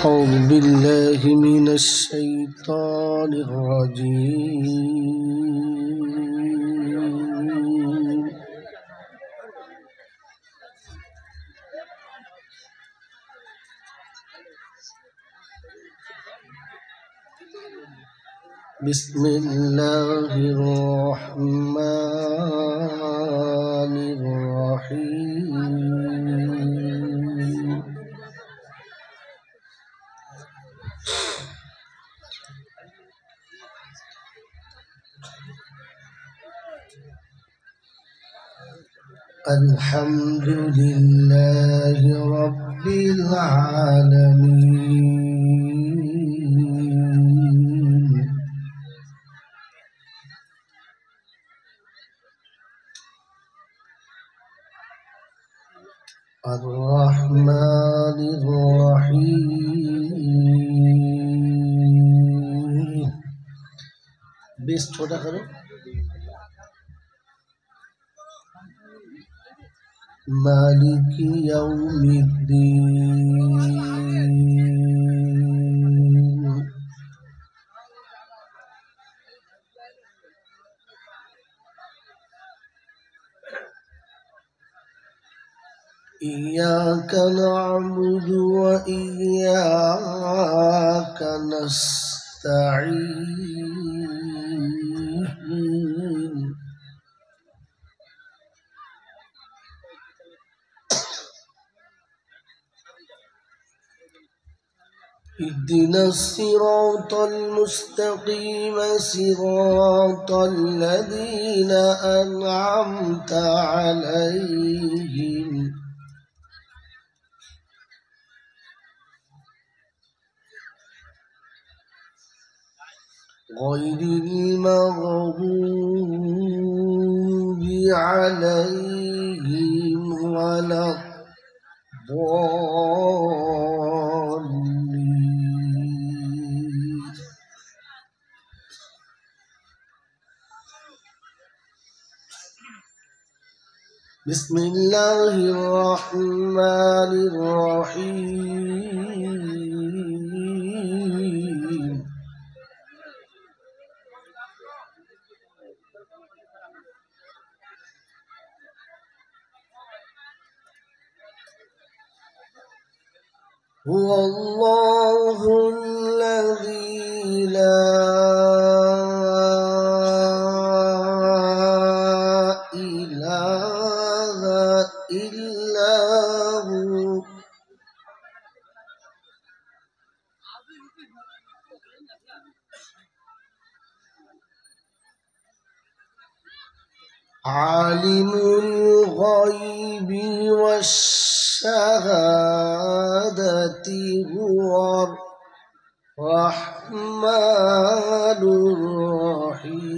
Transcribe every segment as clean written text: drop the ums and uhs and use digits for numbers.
أعوذ بالله من الشيطان الرجيم. بسم الله الرحمن الرحيم. الحمد لله رب العالمين. الرحمن الرحيم. Base छोटा करो. مالك يوم الدين. إياك نعبد وإياك نستعين. اهدنا الصراط المستقيم صراط الذين أنعمت عليهم غير المغضوب عليهم ولا الضالين. بسم الله الرحمن الرحيم. هو الله الذي لا إله إلا هو عالم الغيب والشهادة هو الرحمن الرحيم.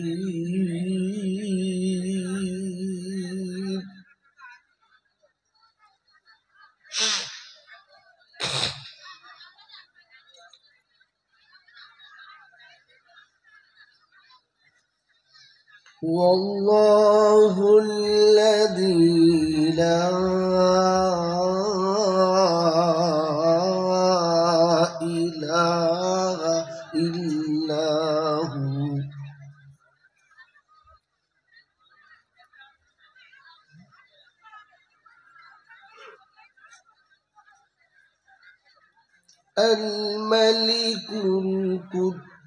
والله الذي لا إله إلا هو الملك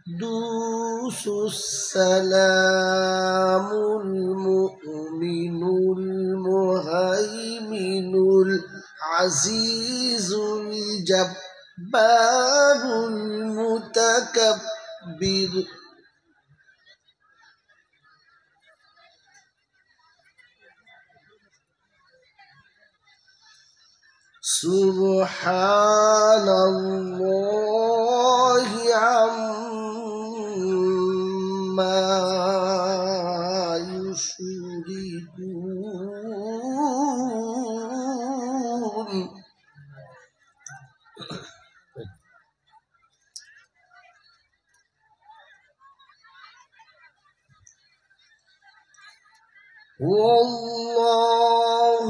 القدوس السلام المؤمن المهيمن العزيز الجبار المتكبر. سبحان الله عما يشركون. هو الله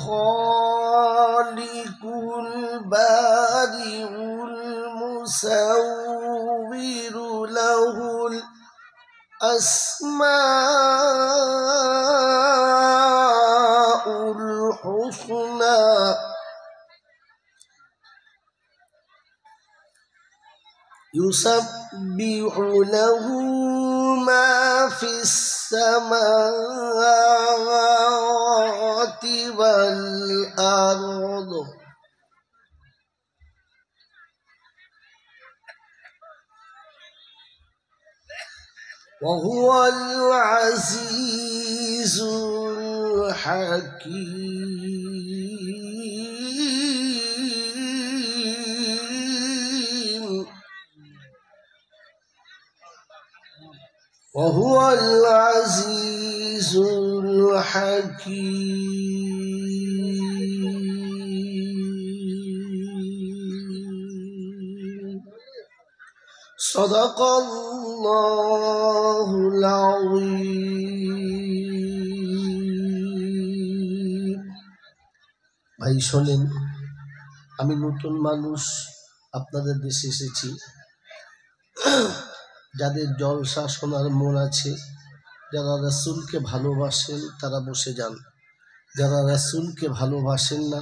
الخالق البارئ المصور له الأسماء الحسنى يسبح له ما في السماوات والأرض وهو العزيز الحكيم وهو العزيز الحكيم صدق الله العظيم ভাই শোনেন, আমি নতুন মানুষ, আপনাদের দেশে এসেছি। যাদের জলসা শোনার মন আছে, যারা রাসূলকে ভালোবাসেন তারা বসে যান। যারা রাসূলকে ভালোবাসেন না,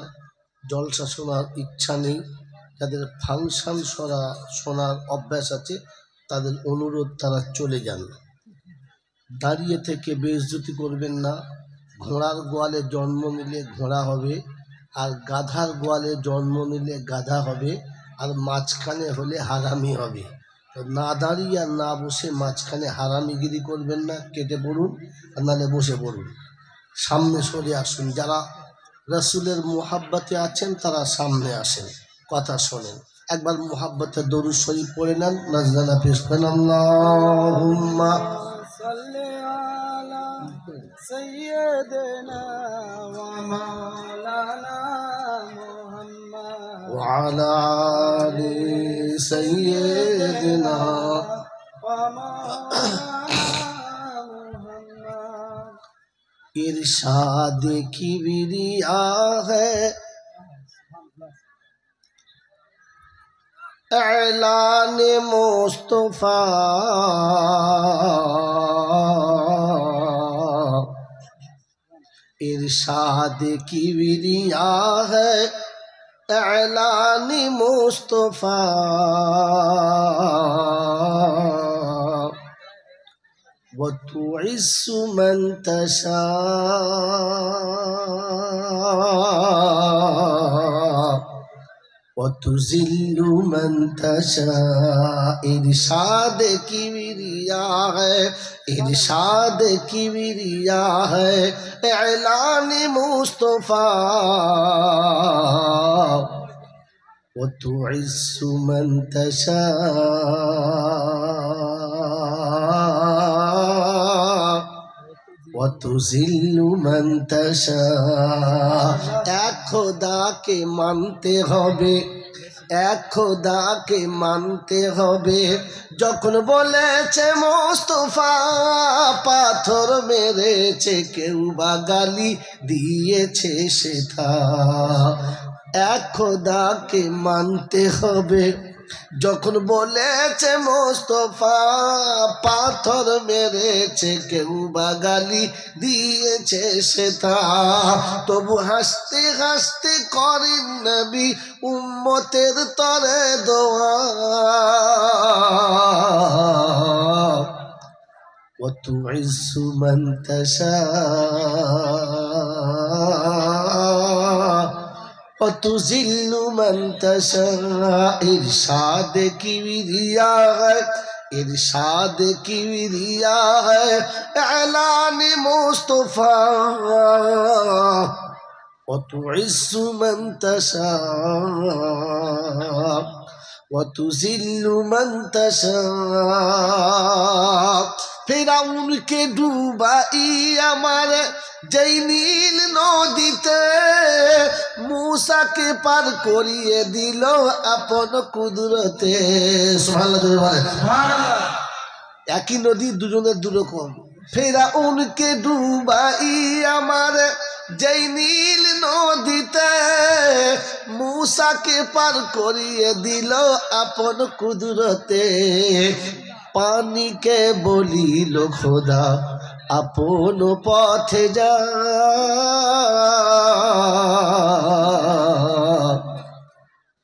জলসা শোনার ইচ্ছা নেই, যাদের ফাংশন শোনার অভ্যাস আছে, তাদের অনুরোধ তারা চলে যান। দাঁড়িয়ে থেকে বেইজ্জতি করবেন না। ঘোড়ার গোয়ালে জন্ম নিলে ঘোড়া হবে, আর গাধার গোয়ালে জন্ম নিলে গাধা হবে, আর মাঝখানে হলে হারামি হবে। তো না দাঁড়িয়ে আর না বসে মাঝখানে হারামিগিরি করবেন না, কেটে পড়ুন, আর নাহলে বসে পড়ুন। সামনে সরে আসুন। যারা রাসূলের মুহাব্বতে আছেন তারা সামনে আসেন, কথা শোনেন। একবার মুহাব্বতে দরুদ শরীফ পড়ে নেন, নাজরানা পেশ করেন। আল্লাহুম্মা সাল্লি আলা সাইয়্যিদিনা ওয়া মাওলানা মুহাম্মদ ওয়া আলা আলি সাইয়্যিদিনা ওয়া মাওলানা মুহাম্মদ। इरशाद किबरिया है, ऐलान मुस्तफा, इरशाद किबरिया है, ऐलान मुस्तफा, وتعز من تشاء وتذل من تشاء। इरशाद किबरिया है, इरशाद किबरिया है, ऐलान मुस्तफा, وتعز من تشاء وتذل من تشاء। এক খোদাকে মানতে হবে, এক খোদাকে মানতে হবে। যখন বলেছে মোস্তফা পাথর মেরেছে, কেউ বা গালি দিয়েছে সেটা। এক খোদাকে মানতে হবে। যখন বলেছে মোস্তফা পাথর মেরেছে, কেউ বা গালি দিয়েছে সেটা। তবু হাসতে হাসতে করেন নবী উম্মতের তরে দোয়া। وتعز من تشاء وتذل من تشاء। इरशाद किबरिया है, इरशाद किबरिया है, ऐलान मुस्तफा, وتعز من تشاء وتذل من تشاء। ফিরাউনকে ডুবাই আমার যেই নীল নদীতে, মূসাকে পার করিয়ে দিল আপন কুদরতে। সুবহানাল্লাহ জোরে বলেন সুবহানাল্লাহ। একই নদী, দুজনের দুরকম। ফিরাউনকে ডুবাই আমার যেই নীল নদীতে মূসাকে পার করিয়ে দিল আপন কুদরতে পানিকে বলিল খোদা আপন পথে যা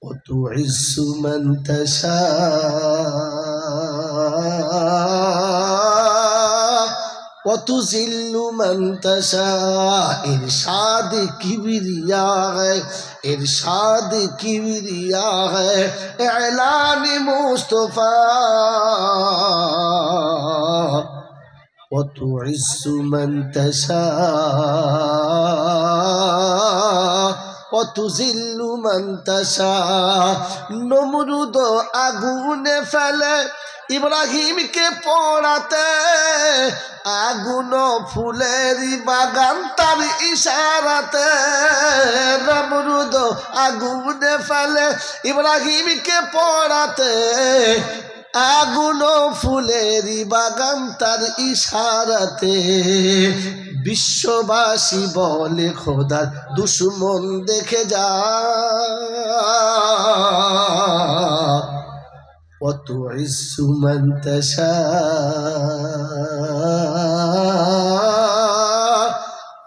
وتعز من تشاء وتذل من تشاء ارشاد کبریا ہے ارشاد کبریا ہے اعلان مصطفیٰ وتعز من تشاء وتذل من تشاء নমরুদ আগুনে ফেলে ইব্রাহিমকে পোড়াতে আগুন ফুলের বাগান তার ইশারাতে নমরুদ আগুনে ফেলে ইব্রাহিমকে পোড়াতে আগুন ফুলের বাগান তার ইশারাতে বিশ্ববাসী বলে খোদার দুশমন দেখে যা وتعز من تشاء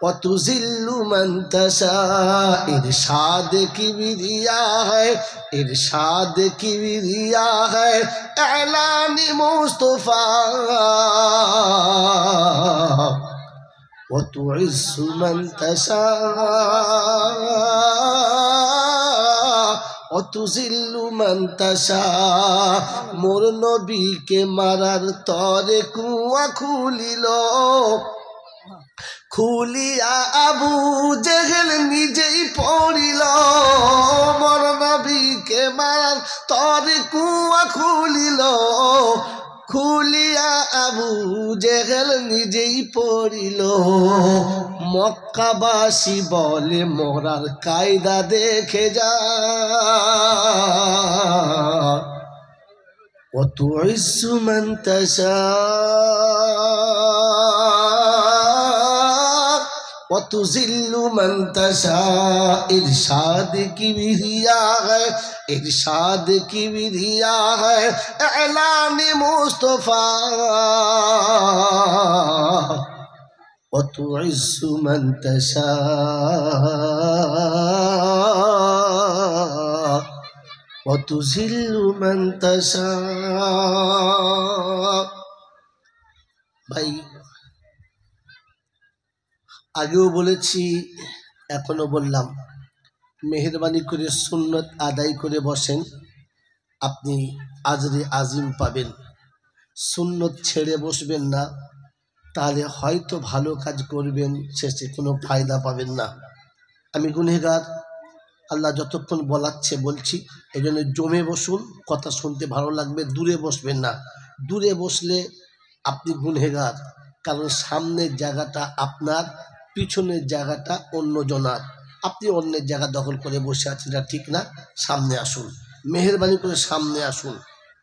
وتذل من تشاء ارشاد کبریا ہے ارشاد کبریا ہے اعلان مصطفیٰ وتعز من تشاء وتذل من تشاء মোর নবীকে মারার তরে কুয়া খুলিয়া আবু জেহেল নিজেই পড়িল মোর নবীকে মারার তরে কুয়া খুলিয়া আবু জেহেল নিজেই পড়িল মক্কাবাসী বলে মরার কায়দা দেখে যা وتعز من تشاء وتذل من تشاء ارشاد کبریا ہے ارشاد کبریا ہے اعلان مصطفیٰ وتعز من تشاء وتذل من تشاء ভাই আগেও বলেছি এখনো বললাম মেহেরবানি করে সুন্নত আদায় করে বসেন আপনি আজরে আজিম পাবেন সুন্নত ছেড়ে বসবেন না তাহলে হয়তো ভালো কাজ করবেন শেষে কোনো ফায়দা পাবেন না আমি গুনহগার আল্লাহ যতক্ষণ বলাচ্ছে বলছি এই জন্য জমে বসুন কথা শুনতে ভালো লাগবে দূরে বসবেন না দূরে বসলে আপনি গুনহগার কারণ সামনের জায়গাটা আপনার পিছনের জায়গাটা অন্যজনার আপনি অন্যের জায়গা দখল করে বসে আছেন এটা ঠিক না সামনে আসুন মেহেরবানি করে সামনে আসুন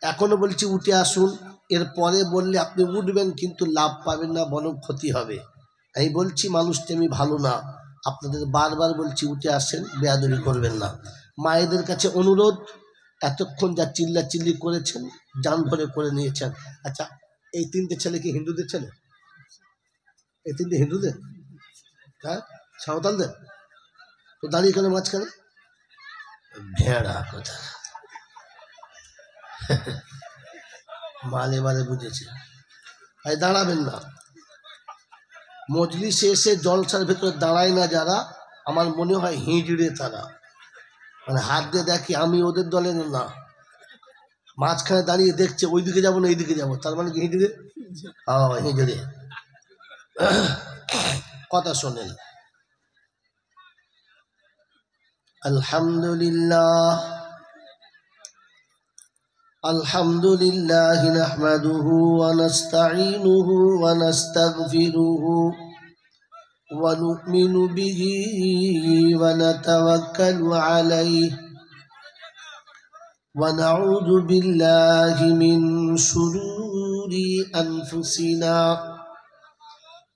এখনও বলছি উঠে আসুন এরপরে বললে আপনি উঠবেন কিন্তু লাভ পাবেন না বরং ক্ষতি হবে আমি বলছি মানুষটা আমি ভালো না আপনাদের বারবার বলছি উঠে আসেন বেয়াদবি করবেন না মায়েদের কাছে অনুরোধ এতক্ষণ যা চিল্লাচিল্লি করেছেন জান ভরে করে নিয়েছেন আচ্ছা এই তিনটে ছেলে কি হিন্দুদের ছেলে এই তিনটে হিন্দুদের হ্যাঁ সাঁওতালদের তো দাঁড়িয়ে কেন মাঝখানে ভেড়া কথা মালে মালে বুঝেছে তাই দাঁড়াবেন না মজলিসে এসে জলসার ভেতরে দাঁড়ায় না যারা আমার মনে হয় হিঁজড়ে তারা মানে হাত দিয়ে দেখি আমি ওদের দলে না মাঝখানে দাঁড়িয়ে দেখছে ওইদিকে যাবো না এইদিকে যাবো তার মানে কি হিঁজড়ে হিঁজড়ে কথা শোনেন আলহামদুলিল্লাহ আলহামদুলিল্লাহ নাহমাদুহু ওয়া নাস্তাঈনুহু ওয়া নাস্তাগফিরুহু ওয়া নু'মিনু বিহি ওয়া নাতাওয়াক্কালু আলাইহি ওয়া নাউযু বিল্লাহি মিন শুরুরি আনফুসিনা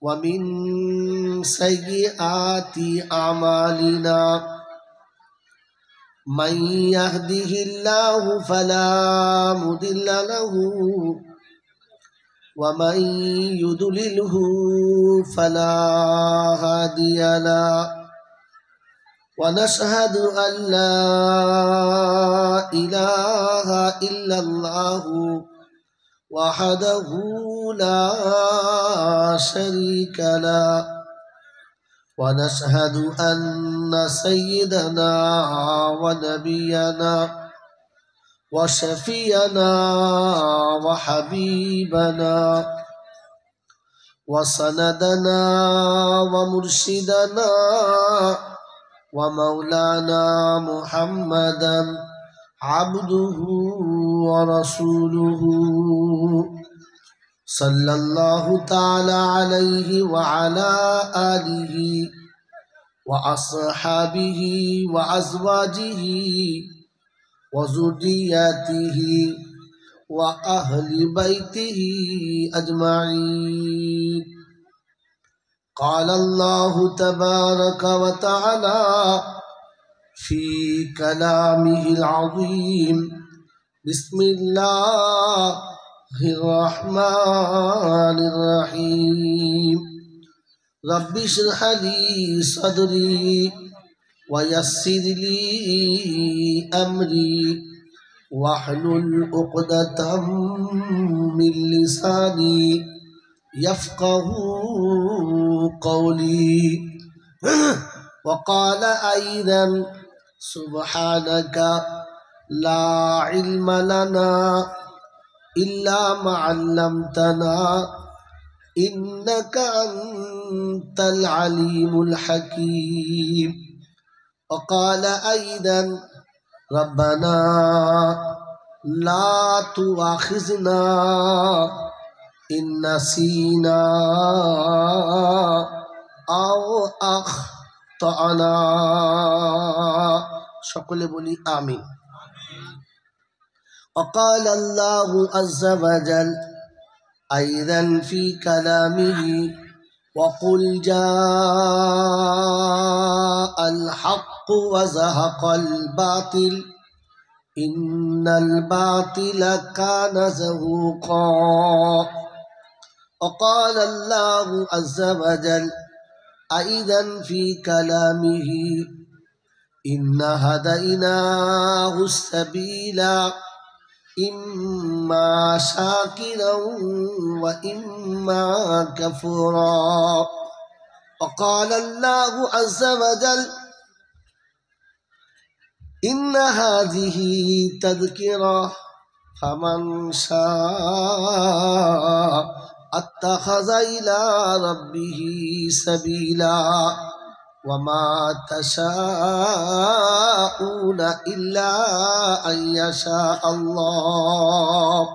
ومن سيئات أعمالنا من يهده الله فلا مضل له ومن يضلله فلا هادي له ونشهد أن لا إله إلا الله وحده لا شريك له ونشهد أن سيدنا ونبينا وشفينا وحبيبنا وسندنا ومرشدنا ومولانا محمدا عبده ورسوله صلى الله تعالى عليه وعلى آله وأصحابه وأزواجه وذرياته وأهل بيته أجمعين. قال الله تبارك وتعالى في كلامه العظيم: بسم الله الرحمن الرحيم. رب اشرح لي صدري ويسر لي أمري واحلل عقدة من لساني يفقه قولي. وقال أيضا: سبحانك لا علم لنا إلا ما علمتنا إنك أنت العليم الحكيم. وقال أيضا: ربنا لا تؤاخذنا إن نسينا أو أخطأنا. সকলে বলি আমিন। وقال الله عز وجل أيضا في كلامه: وقل جاء الحق وزهق الباطل إن الباطل كان زهوقا. وقال الله عز وجل أيضا في كلامه: إن هديناه السبيل إما شاكرا وإما كفورا. وقال الله عز وجل: إن هذه تذكرة فمن شاء اتخذ إلى ربه سبيلا وما تشاءون إلا أن يشاء الله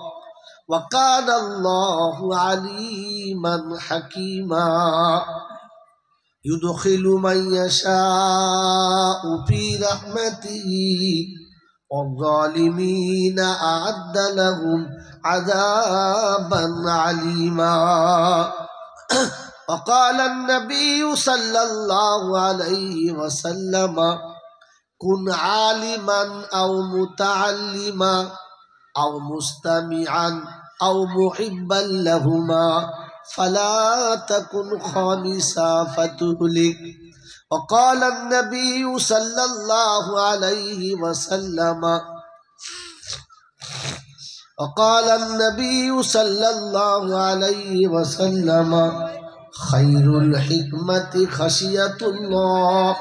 وكان الله عليما حكيما. يدخل من يشاء في رحمته والظالمين أعد لهم عذابا عليما. وقال النبي صلى الله عليه وسلم: كن عالما أو متعلما أو مستمعا أو محبا لهما فلا تكن خامسا فتهلك. وقال النبي صلى الله عليه وسلم: وقال النبي صلى الله عليه وسلم: خير الحكمة خشية الله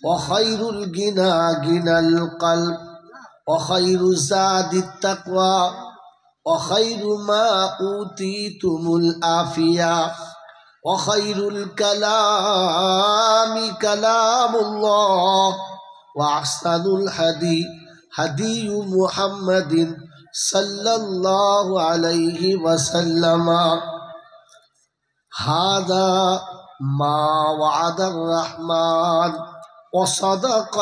وخير الغنى غنى القلب وخير زاد التقوى وخير ما أوتيتم العافية وخير الكلام كلام الله وأحسن الهدي هدي محمد صلى الله عليه وسلم. هذا ما وعد الرحمن وصدق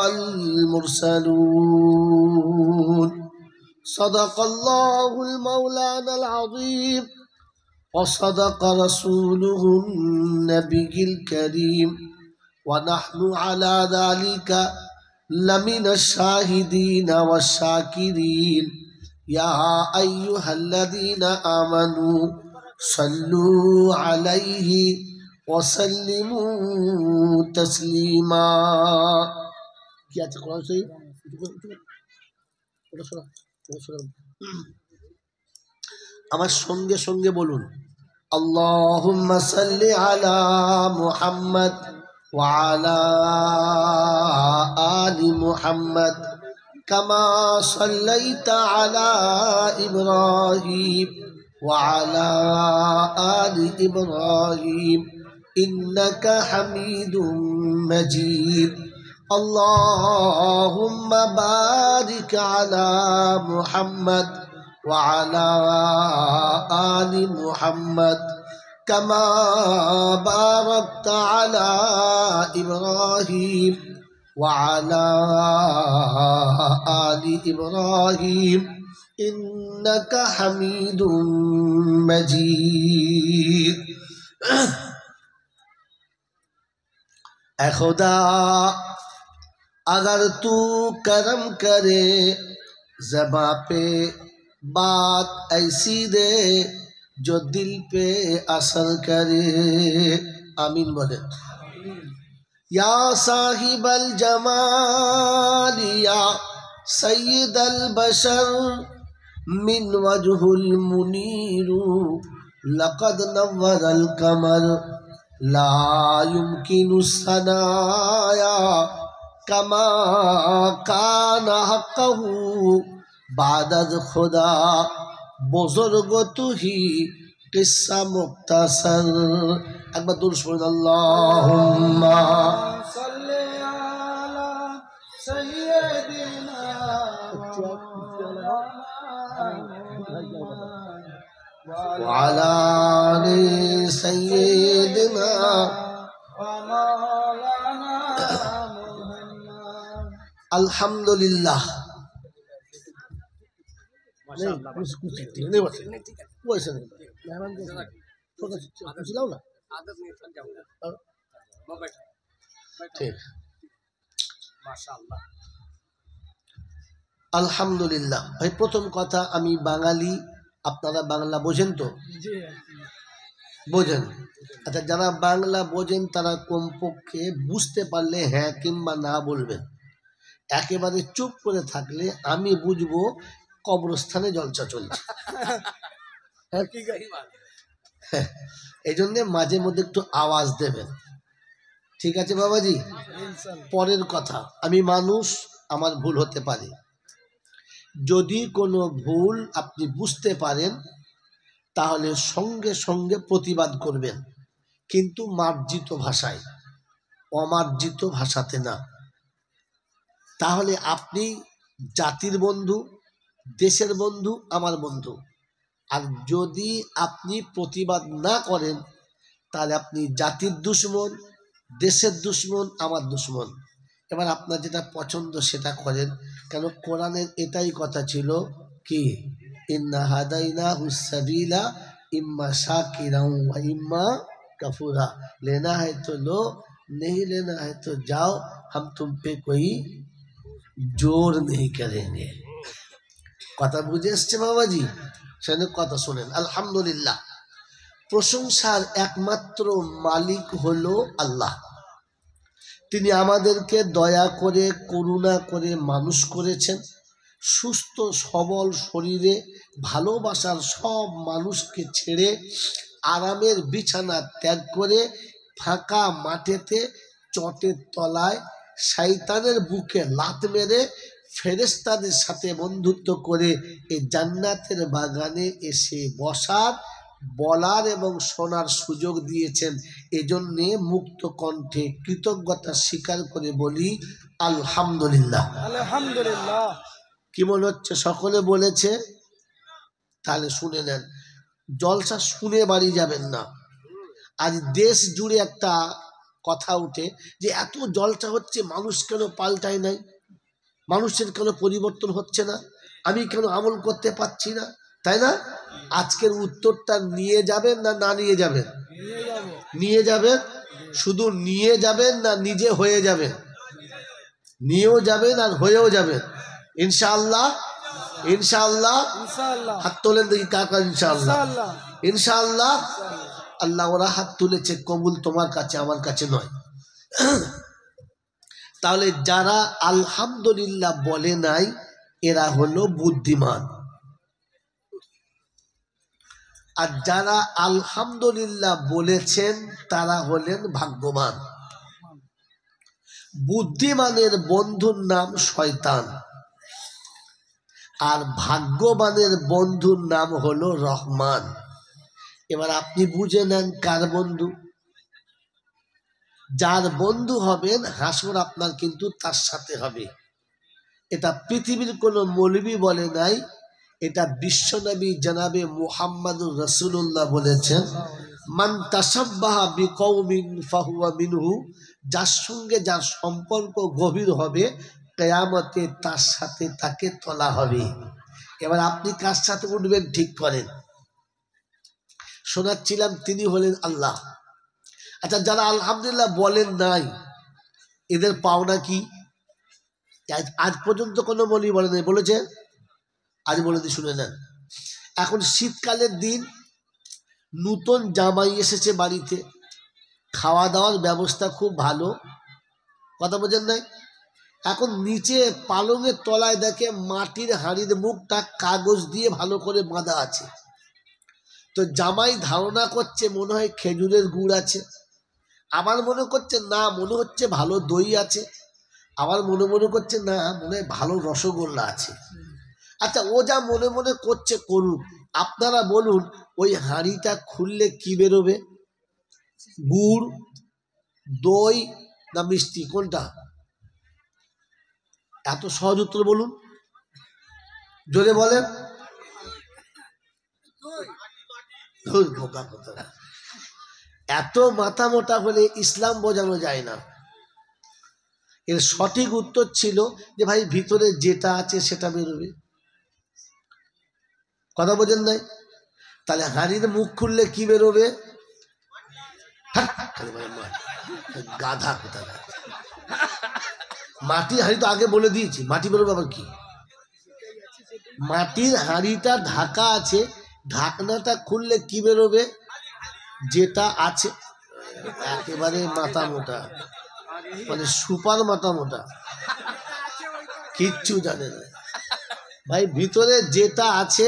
المرسلون. صدق الله المولانا العظيم وصدق رسوله النبي الكريم ونحن على ذلك لمن الشاهدين والشاكرين يا أيها الذين آمنوا صلوا عليه وسلموا تسليما क्या कुरान सही আমার সঙ্গে সঙ্গে বলুন আল্লাহুম্মা সাল্লি আলা মুহাম্মদ ওয়া আলা আলি মুহাম্মদ কামা সাল্লাইতা আলা ইব্রাহিম ওয়া আলা আলি ইব্রাহিম ইন্নাকা হামিদুম মাজিদ اللهم بارك على محمد وعلى آل محمد كما باركت على إبراهيم وعلى آل إبراهيم إنك حميد مجيد اے خدا अगर तू करम करे ज़बां पे बात ऐसी दे जो दिल पे असर करे आमीन बोले या साहिबल जमाल या सय्यदल बशर मिन वजहुल मुनीरु लक़द नव्वरल कमर ला युमकिनु सनाया कमा काना हक़हु बादद खुदा बुजुर्ग तू ही किस्सा मुख्तसर एक बार दुरूद पढ़ें अल्लाहुम्मा सल्ली अला सय्यिदिना व अला आलि सय्यिदिना अल्हम्दुलिल्लाह আলহামদুলিল্লাহ ভাই প্রথম কথা আমি বাঙালি আপনারা বাংলা বোঝেন তো বোঝেন আচ্ছা যারা বাংলা বোঝেন তারা কমপক্ষে বুঝতে পারলে হ্যাঁ কিংবা না বলবেন একেবারে চুপ করে থাকলে আমি বুঝবো কবরস্থানে জলসা চলছে এই জন্য মাঝে মধ্যে একটু আওয়াজ দেবেন ঠিক আছে বাবাজি পরের কথা আমি মানুষ আমার ভুল হতে পারে যদি কোনো ভুল আপনি বুঝতে পারেন তাহলে সঙ্গে সঙ্গে প্রতিবাদ করবেন কিন্তু মার্জিত ভাষায় অমার্জিত ভাষাতে না তাহলে আপনি জাতির বন্ধু দেশের বন্ধু আমার বন্ধু আর যদি আপনি প্রতিবাদ না করেন তাহলে আপনি জাতির দুশমন দেশের দুশমন আমার দুশমন এবার আপনার যেটা পছন্দ সেটা করেন কেন কোরআনের এটাই কথা ছিল কি ইন্না হাদাইনাহুস সাবিলা ইম্মা শাকিরাও ওয়া ইম্মা কাফুরা लेना है तो लो नहीं लेना है तो जाओ हम तुम पे कोई জোর नहीं करेंगे কথা বুঝে এসছে বাবাজি সেখানে কথা শুনেন আলহামদুলিল্লাহ প্রশংসার একমাত্র মালিক হলো আল্লাহ তিনি আমাদেরকে দয়া করে করুণা করে মানুষ করেছেন সুস্থ সবল শরীরে ভালোবাসার সব মানুষকে ছেড়ে আরামের বিছানা ত্যাগ করে ফাঁকা মাঠেতে চটের তলায় শয়তানের বুকে লাত মেরে ফেরেশতাদের সাথে বন্ধুত্ব করে এই জান্নাতের বাগানে এসে বসার বলার এবং শোনার সুযোগ দিয়েছেন এজন্যে মুক্ত কণ্ঠে কৃতজ্ঞতা স্বীকার করে বলি আলহামদুলিল্লাহ আলহামদুলিল্লাহ কি মনে হচ্ছে সকলে বলেছে তাহলে শুনে নেন জলসা শুনে বাড়ি যাবেন না আজ দেশ জুড়ে একটা কথা উঠে যে এত জলসা হচ্ছে মানুষ কেন পাল্টায় নাই মানুষের কেন পরিবর্তন হচ্ছে না আমি কেন আমল করতে পারছি না তাই না? আজকের উত্তরটা নিয়ে যাবেন না না নিয়ে যাবেন? নিয়ে যাবেন। শুধু নিয়ে যাবেন না নিজে হয়ে যাবেন? নিয়েও যাবেন আর হয়েও যাবেন ইনশাআল্লাহ। ইনশাআল্লাহ হাত তোলেন দেখি কার কার ইনশাআল্লাহ। ইনশাআল্লাহ। আল্লাহ ওরা হাত তুলেছে, কবুল তোমার কাছে, আমার কাছে নয়। তাহলে যারা আলহামদুলিল্লাহ বলে নাই এরা হলো বুদ্ধিমান, আর যারা আলহামদুলিল্লাহ বলেছেন তারা হলেন ভাগ্যবান। বুদ্ধিমানের বন্ধুর নাম শয়তান, আর ভাগ্যবানের বন্ধুর নাম হলো রহমান। এবার আপনি বুঝে নেন কার বন্ধু। যার বন্ধু হবেন হাসর আপনার কিন্তু তার সাথে হবে। এটা পৃথিবীর কোনো মৌলবী বলে নাই, এটা বিশ্বনবী জনাবে মুহাম্মাদুর রাসূলুল্লাহ বলেছেন, মান তাসাব্বাহা বিকওমিন ফাহুয়া মিনহু। যার সঙ্গে যার সম্পর্ক গভীর হবে কিয়ামতে তার সাথে তাকে তোলা হবে। এবার আপনি কার সাথে উঠবেন ঠিক করেন। শোনাচ্ছিলাম তিনি হলেন আল্লাহ। আচ্ছা, যারা আলহামদুলিল্লাহ বলেন নাই এদের পাওনা কি? আজ পর্যন্ত কোনো মৌলবী বলে নাই, বলেছে? আজ বলে দিয়ে শুনে নেন। এখন শীতকালের দিন, নতুন জামাই এসেছে বাড়িতে, খাওয়া দাওয়ার ব্যবস্থা খুব ভালো, কথা বোঝেন নাই? এখন নিচে পালঙের তলায় দেখে মাটির হাঁড়ির মুখটা কাগজ দিয়ে ভালো করে বাঁধা আছে। তো জামাই ধারণা করছে মনে হয় খেজুরের গুড় আছে, আবার মনে করছে না মনে হচ্ছে ভালো দই আছে, আবার মনে মনে করছে না মনে হয় ভালো রসগোল্লা আছে। আচ্ছা, ও যা মনে মনে করছে করুক, আপনারা বলুন ওই হাঁড়িটা খুললে কি বেরোবে? গুড়, দই না মিষ্টি, কোনটা? এত সহজ উত্তর বলুন, জোরে বলেন। এত মাথা মোটা হলে ইসলাম বোঝানো যায় না। এর সঠিক উত্তর ছিল যে ভাই ভিতরে যেটা আছে সেটা বেরোবে, কথা বোঝেন নাই? তাহলে হাঁড়ির মুখ খুললে কি বেরোবে? গাধা কোথায়! মাটির হাঁড়ি তো আগে বলে দিয়েছি, মাটি বেরোবে আবার কি? মাটির হাঁড়িটা ঢাকা আছে, ঢাকনাটা খুললে কি বেরোবে? যেটা আছে। একেবারে মাথা মোটা, মানে সুপার মাথা মোটা, কিচ্ছু জানে না ভাই। ভিতরে যেটা আছে,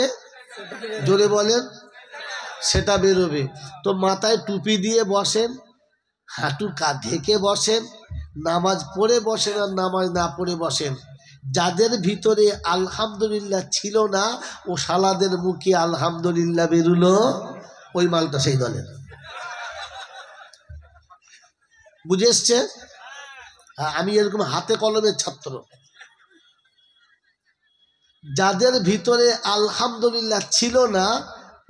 জোরে বলেন, সেটা বেরোবে। তো মাথায় টুপি দিয়ে বসেন, হাঁটু ঢেকে বসেন, নামাজ পড়ে বসেন আর নামাজ না পড়ে বসেন, যাদের ভিতরে আলহামদুলিল্লাহ ছিল না ও শালাদের মুখে আলহামদুলিল্লাহ বেরুলো, ওই মালটা সেই দলের। বুঝে এসছে? আমি এরকম হাতে কলমের ছাত্র। যাদের ভিতরে আলহামদুলিল্লাহ ছিল না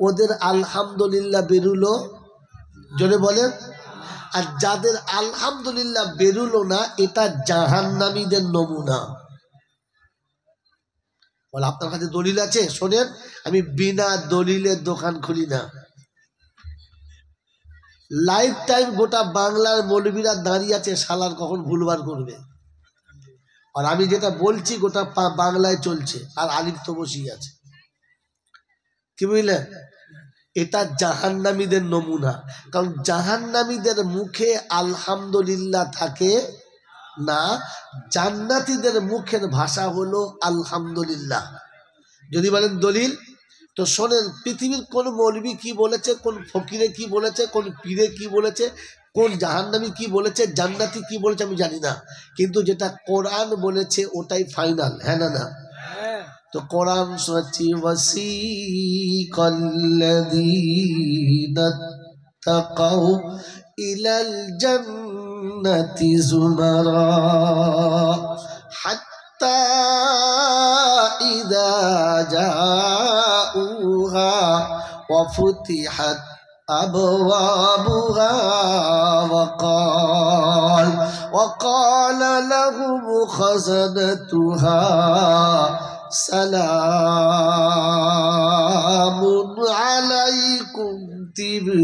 ওদের আলহামদুলিল্লাহ বেরুলো, জোরে বলেন। আর যাদের আলহামদুলিল্লাহ বেরুলো না এটা জাহান্নামীদের নমুনা। বলে আপনার কাছে দলিল আছে? শোনেন, আমি বিনা দলিলের দোকান খুলি না। লাইফ টাইম গোটা বাংলার মৌলবীরা দাঁড়িয়ে আছে, শালার কখন ভুলবার করবে। আর আমি যেটা বলছি গোটা বাংলায় চলছে, আর আলিম তো বসিয়ে আছে। কি বুঝলেন? এটা জাহান্নামীদের নমুনা। কারণ জাহান্নামীদের মুখে আলহামদুলিল্লাহ থাকে না, জান্নাতীদের মুখের ভাষা হলো আলহামদুলিল্লাহ। যদি বলেন দলিল, তো শোনেন, পৃথিবীর কোন মৌলবী কি বলেছে, কোন ফকিরে কি বলেছে, কোন পীরে কি বলেছে, কোন জাহান্নামী কি বলেছে, জান্নাতি কি বলেছে আমি জানি না, কিন্তু যেটা কোরআন বলেছে ওটাই ফাইনাল। হ্যাঁ না না? তো কোরআন শোনাচ্ছি, ওয়াসিকাল্লাযীনা তাকাউ ইলাল জান্নাতি যুমারা হাত্তা ইযা জাউহা ওয়া ফুতিহাত أبوابها وقال لهم خزنتها سلام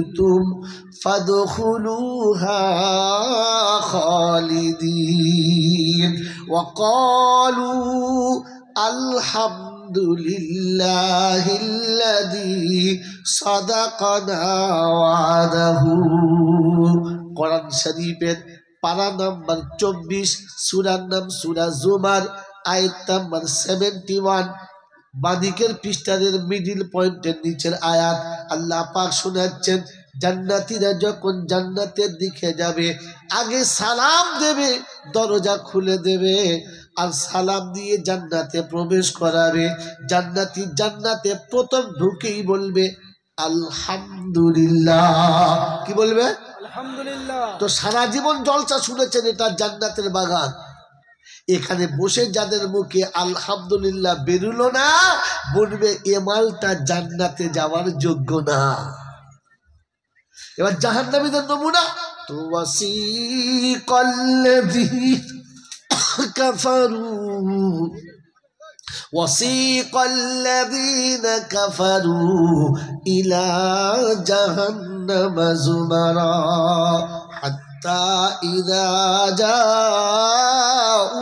شئتم فادخلوها خالدين وقالوا الحمد لله الذي صدقنا وعده কোরআন শরীফের পারা নাম্বার 24 সূরার নাম সূরা জুমার আয়াত নাম্বার 71 বাদিকের পৃষ্ঠার মিডিল পয়েন্টের নিচের আয়াত আল্লাহ পাক শোনাচ্ছেন জান্নাতীরা যখন জান্নাতের দিকে যাবে আগে সালাম দেবে দরজা খুলে দেবে আর সালাম দিয়ে জান্নাতে প্রবেশ করাবে জান্নাতি জান্নাতে প্রথম ঢুকেই বলবে আলহামদুলিল্লাহ কি বলবে আলহামদুলিল্লাহ তো সারা জীবন জলসা শুনেছেন এটা জান্নাতের বাগান এখানে বসে যাদের মুখে আলহামদুলিল্লাহ বেরুলো না বলবে এ মালটা জান্নাতে যাওয়ার যোগ্য না এবার জাহান্নামীদের নমুনা তো وسيق الذين كفروا إلى جهنم زمرا حتى إذا جاءوها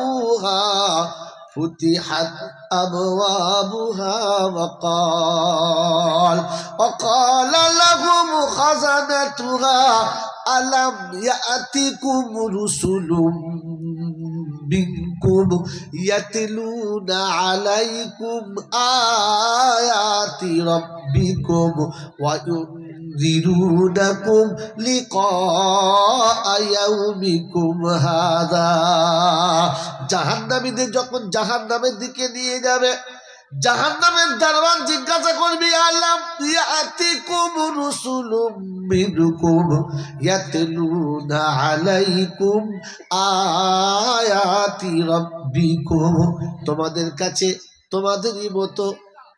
فتحت أبوابها وقال لهم خزنتها ألم يأتكم رسل منكم يتلون عليكم آيات ربكم وينذرونكم لقاء يومكم هذا জাহান্নামীদের যখন জাহান্নামের দিকে নিয়ে যাবে জাহান্নামের দরবার জিজ্ঞাসা করবে আলাম ইয়াতিকুম রুসুলুম মিনকুম ইয়াতলুনা আলাইকুম আয়াতি রাব্বিকুম তোমাদের কাছে তোমাদেরই মতো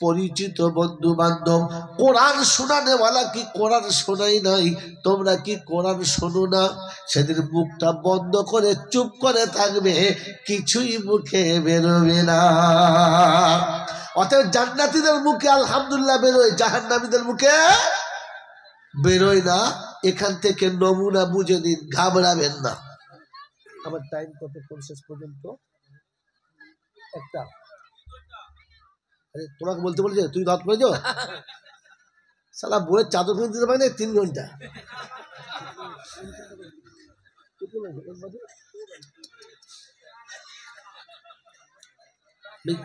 পরিচিত বন্ধু বান্ধব কোরআন শোনানেওয়ালা কি কোরআন শোনাই নাই তোমরা কি কোরআন শোনো না সেদিন মুখটা বন্ধ করে চুপ করে থাকবে কিছুই মুখে বেরোবে না অতএব জান্নাতীদের মুখে আলহামদুলিল্লাহ বেরোয় জাহান্নামীদের মুখে বেরোয় না এখান থেকে নমুনা বুঝে নিন ঘাবড়াবেন না আমার টাইম কতক্ষণ শেষ পর্যন্ত একটা আরে তোমাকে বলতে বলছে তুই রাত পড়েছ সালা বইয়ের চাদর কিনে দিতে পারি না 3 ঘন্টা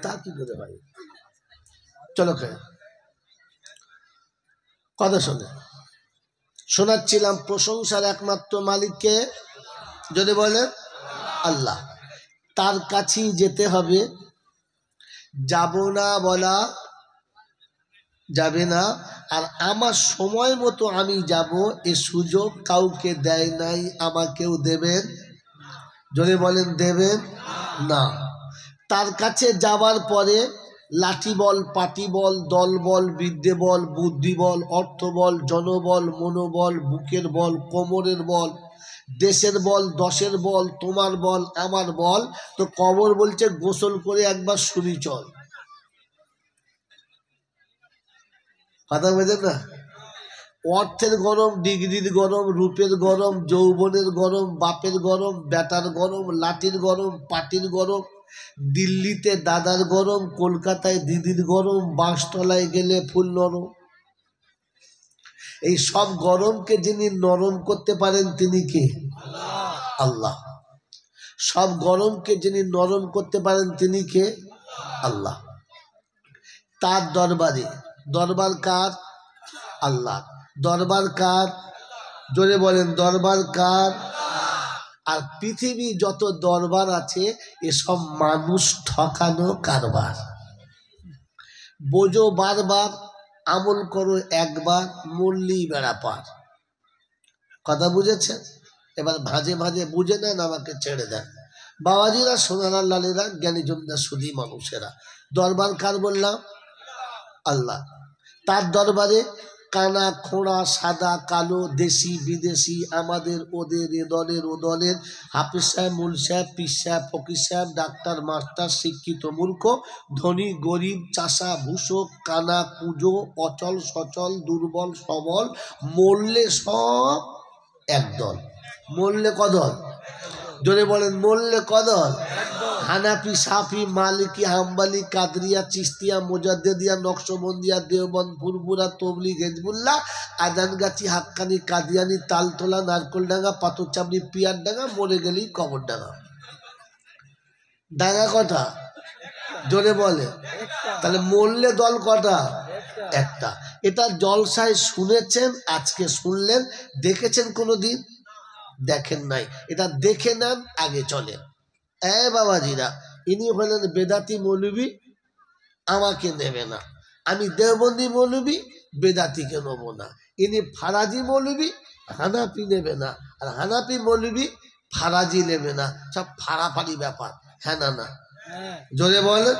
তা কি করে ভাই চলো খাই কথা শোনে শোনাচ্ছিলাম প্রশংসার একমাত্র মালিককে যদি বলেন আল্লাহ তার কাছেই যেতে হবে যাব না বলা যাবে না আর আমার সময় মতো আমি যাব এ সুযোগ কাউকে দেয় নাই আমাকেও দেবেন যদি বলেন দেবেন না তার কাছে যাবার পরে লাঠি বল পাটি বল দল বল বিদ্যে বল বুদ্ধি বল অর্থ বল জনবল মনোবল বুকের বল কোমরের বল দেশের বল দশের বল তোমার বল আমার বল তো কবর বলছে গোসল করে একবার শুনি চল কথা বলছেন না অর্থের গরম ডিগ্রির গরম রূপের গরম যৌবনের গরম বাপের গরম বেটার গরম লাঠির গরম পাটির গরম দিল্লিতে দাদার গরম কলকাতায় দিদির গরম বাঁশতলায় গেলে ফুল নরম এই সব গরমকে যিনি নরম করতে পারেন তিনি কে আল্লাহ সব গরমকে যিনি নরম করতে পারেন তিনি কে আল্লাহ তার দরবারে দরবার কার আল্লাহ দরবার কার জোরে বলেন দরবার কার আর পৃথিবী যত দরবার আছে এসব মানুষ ঠকানো কারবার বোঝো বারবার আমল করো একবার মূল্যই বেড়া পার কথা বুঝেছেন এবার ভাজে ভাজে বুঝে নেন আমাকে ছেড়ে দেন বাবাজিরা সোনারা লালেরা জ্ঞানী জমিদার সুধী মানুষেরা দরবার কার বললাম আল্লাহ তার দরবারে কানা খোঁড়া সাদা কালো দেশি বিদেশি আমাদের ওদের এ দলের ও দলের হাফিজ সাহেব মুল সাহেব পীর সাহেব ফকির সাহেব ডাক্তার মাস্টার শিক্ষিত মূর্খ ধনী গরিব চাষা ভূষক কানা কুঁজো অচল সচল দুর্বল সবল মরলে সব একদল। মরলে কদল? জোরে বলেন মরলে কদল? হানাফি সাফি মালিকি হাম্বালি কাদরিয়া চিস্তিয়া মোজাদ্দেদিয়া নকশবন্দিয়া দেওবন্দ ফুরফুরা তবলিগ হেজবুল্লাহ আদানগাছি হাক্কানি কাদিয়ানি তালতলা নারকলডাঙ্গা পাথরচাবড়ি পিয়ারডাঙ্গা মরে গেলেই কবরডাঙ্গা। ডাঙ্গা কটা? জোরে বলে। তাহলে মরলে দল কটা? একটা। এটা জলসায় শুনেছেন, আজকে শুনলেন, দেখেছেন কোনোদিন? দেখেন নাই। এটা দেখে নেন, আগে চলেন। বাবাজিরা, ইনি হলেন বেদাতি মৌলবী, আমাকে নেবে না। আমি দেওবন্দি মৌলবী, বেদাতিকে নেব না। ইনি ফারাজি মৌলবী, হানাফি নেবে না। আর হানাফি মৌলবী, ফারাজি নেবে না। সব ফাড়াফাড়ি ব্যাপার। হ্যাঁ না না? জোরে বলেন।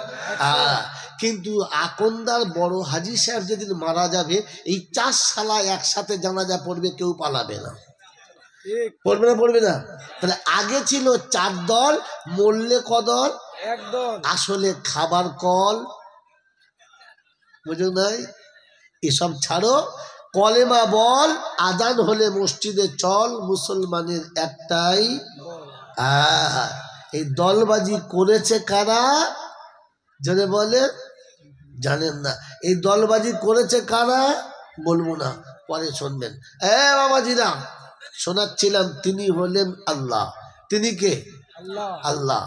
কিন্তু আকন্দার বড় হাজি সাহেব যেদিন মারা যাবে, এই 4 শালা একসাথে জানাজা পড়বে, কেউ পালাবে না। পড়বে না? পড়বে না? তাহলে আগে ছিল 4 দল, মরলে কদল? একদল। আসলে খাবার কল, বুঝো নাই? এসব ছাড়ো, কলেমা বল, আজান হলে মসজিদে চল, মুসলমানের একটাই। এই দলবাজি করেছে কারা? জোরে বলে। জানেন না? এই দলবাজি করেছে কারা? বলবো না, পরে শুনবেন। বাবাজিরা, শোনাচ্ছিলাম, তিনি হলেন আল্লাহ। তিনি কে? আল্লাহ।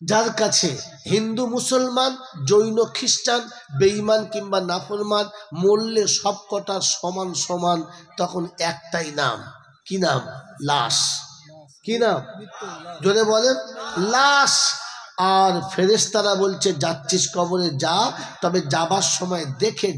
যার কাছে হিন্দু মুসলমান জৈন খ্রিস্টান বেঈমান কিংবা নাফরমান মরলে সব কটা সমান সমান, তখন একটাই নাম। কি নাম? লাশ। কি নাম? জোরে বলেন। লাশ। আর ফেরেশতারা বলছে, যাচ্ছিস কবরে যা, তবে যাবার সময় দেখে